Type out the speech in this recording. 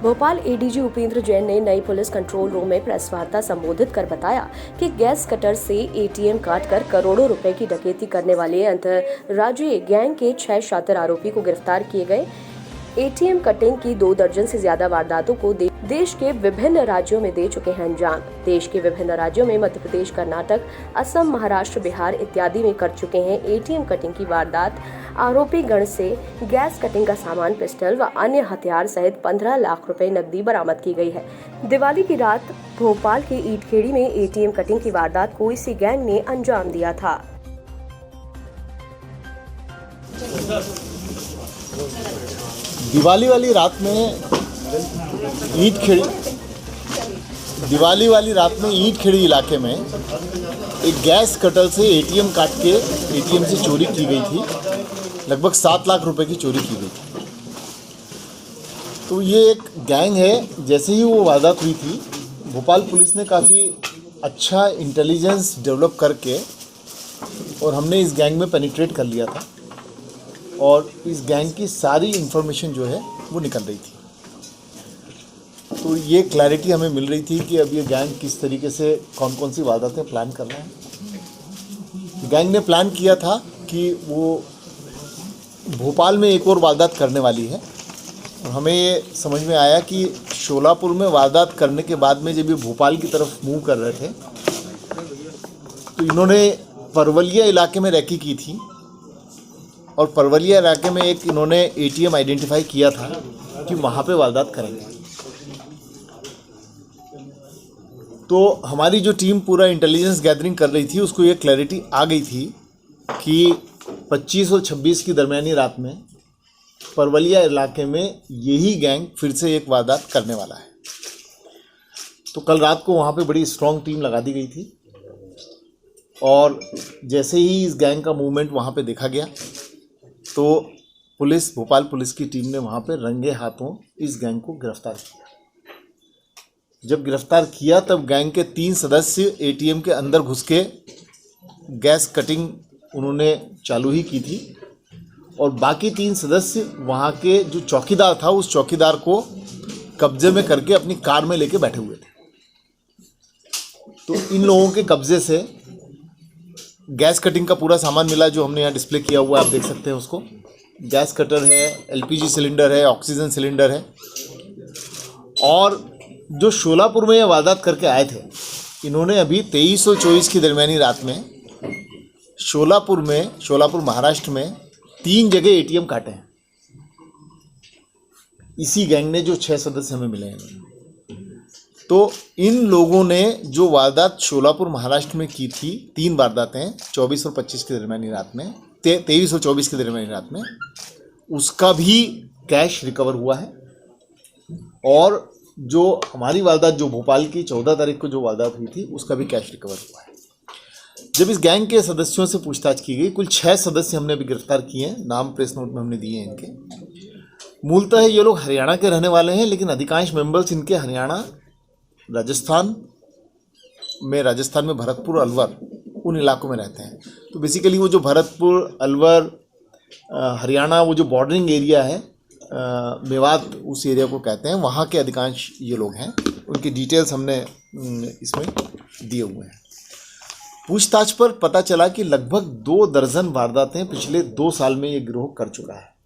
Bhopal ADG Upendra Jain ने नई police control room में प्रेस वार्ता संबोधित कर बताया कि गैस कटर से एटीएम काटकर करोड़ों रुपए की डकैती करने वाले अंतर्राज्यीय गैंग के 6 शातिर आरोपी को गिरफ्तार किए गए। एटीएम कटिंग की 2 दर्जन से ज्यादा वारदातों को देश के विभिन्न राज्यों में दे चुके हैं अंजाम। देश के विभिन्न राज्यों में मध्य प्रदेश, कर्नाटक, असम, महाराष्ट्र, बिहार इत्यादि में कर चुके हैं एटीएम कटिंग की वारदात। आरोपी गण से गैस कटिंग का सामान, पिस्टल व अन्य हथियार सहित 15 लाख रुपए नकदी बरामद की गई है। दिवाली की रात भोपाल के ईटखेड़ी में एटीएम कटिंग की वारदात को इसी गैंग ने अंजाम दिया था। दिवाली वाली रात में ईटखेड़ी इलाके में एक गैस कटर से एटीएम काट के एटीएम से चोरी की गई थी। लगभग 7 लाख रुपए की चोरी की गई थी। तो ये एक गैंग है। जैसे ही वो वारदात हुई थी, भोपाल पुलिस ने काफ़ी अच्छा इंटेलिजेंस डेवलप करके और हमने इस गैंग में पेनिट्रेट कर लिया था और इस गैंग की सारी इन्फॉर्मेशन जो है वो निकल रही थी। तो ये क्लैरिटी हमें मिल रही थी कि अब ये गैंग किस तरीके से कौन कौन सी वारदातें प्लान कर रहे हैं। गैंग ने प्लान किया था कि वो भोपाल में एक और वारदात करने वाली है। और हमें ये समझ में आया कि शोलापुर में वारदात करने के बाद में जब ये भोपाल की तरफ मूव कर रहे थे तो इन्होंने परवलिया इलाके में रैकी की थी और परवलिया इलाके में एक इन्होंने एटीएम आइडेंटिफाई किया था कि वहाँ पे वारदात करेंगे। तो हमारी जो टीम पूरा इंटेलिजेंस गैदरिंग कर रही थी, उसको ये क्लैरिटी आ गई थी कि 25 और 26 की दरमियानी रात में परवलिया इलाके में यही गैंग फिर से एक वारदात करने वाला है। तो कल रात को वहाँ पे बड़ी स्ट्रॉन्ग टीम लगा दी गई थी और जैसे ही इस गैंग का मूवमेंट वहाँ पे देखा गया तो भोपाल पुलिस की टीम ने वहाँ पे रंगे हाथों इस गैंग को गिरफ्तार किया। जब गिरफ्तार किया तब गैंग के 3 सदस्य एटीएम के अंदर घुस के गैस कटिंग उन्होंने चालू ही की थी और बाकी 3 सदस्य वहाँ के जो चौकीदार था उस चौकीदार को कब्जे में करके अपनी कार में लेके बैठे हुए थे। तो इन लोगों के कब्जे से गैस कटिंग का पूरा सामान मिला, जो हमने यहाँ डिस्प्ले किया हुआ है, आप देख सकते हैं उसको। गैस कटर है, एलपीजी सिलेंडर है, ऑक्सीजन सिलेंडर है। और जो शोलापुर में ये वारदात करके आए थे, इन्होंने अभी 23 और 24 की दरमियानी रात में शोलापुर महाराष्ट्र में 3 जगह एटीएम काटे हैं। इसी गैंग ने जो 6 सदस्य हमें मिले हैं। तो इन लोगों ने जो वारदात शोलापुर महाराष्ट्र में की थी, 3 वारदातें 24 और 25 की दरमियानी रात में, 23 और 24 की दरमियानी रात में, उसका भी कैश रिकवर हुआ है। और जो हमारी वारदात जो भोपाल की 14 तारीख को जो वारदात हुई थी, उसका भी कैश रिकवर हुआ है। जब इस गैंग के सदस्यों से पूछताछ की गई, कुल 6 सदस्य हमने अभी गिरफ्तार किए हैं। नाम प्रेस नोट में हमने दिए हैं इनके। मूलतः ये लोग हरियाणा के रहने वाले हैं, लेकिन अधिकांश मेंबर्स इनके हरियाणा, राजस्थान में भरतपुर, अलवर, उन इलाकों में रहते हैं। तो बेसिकली वो जो भरतपुर, अलवर, हरियाणा, वो जो बॉर्डरिंग एरिया है, मेवात उस एरिया को कहते हैं, वहाँ के अधिकांश ये लोग हैं। उनकी डिटेल्स हमने इसमें दिए हुए हैं। पूछताछ पर पता चला कि लगभग 2 दर्जन वारदातें पिछले 2 साल में ये गिरोह कर चुका है।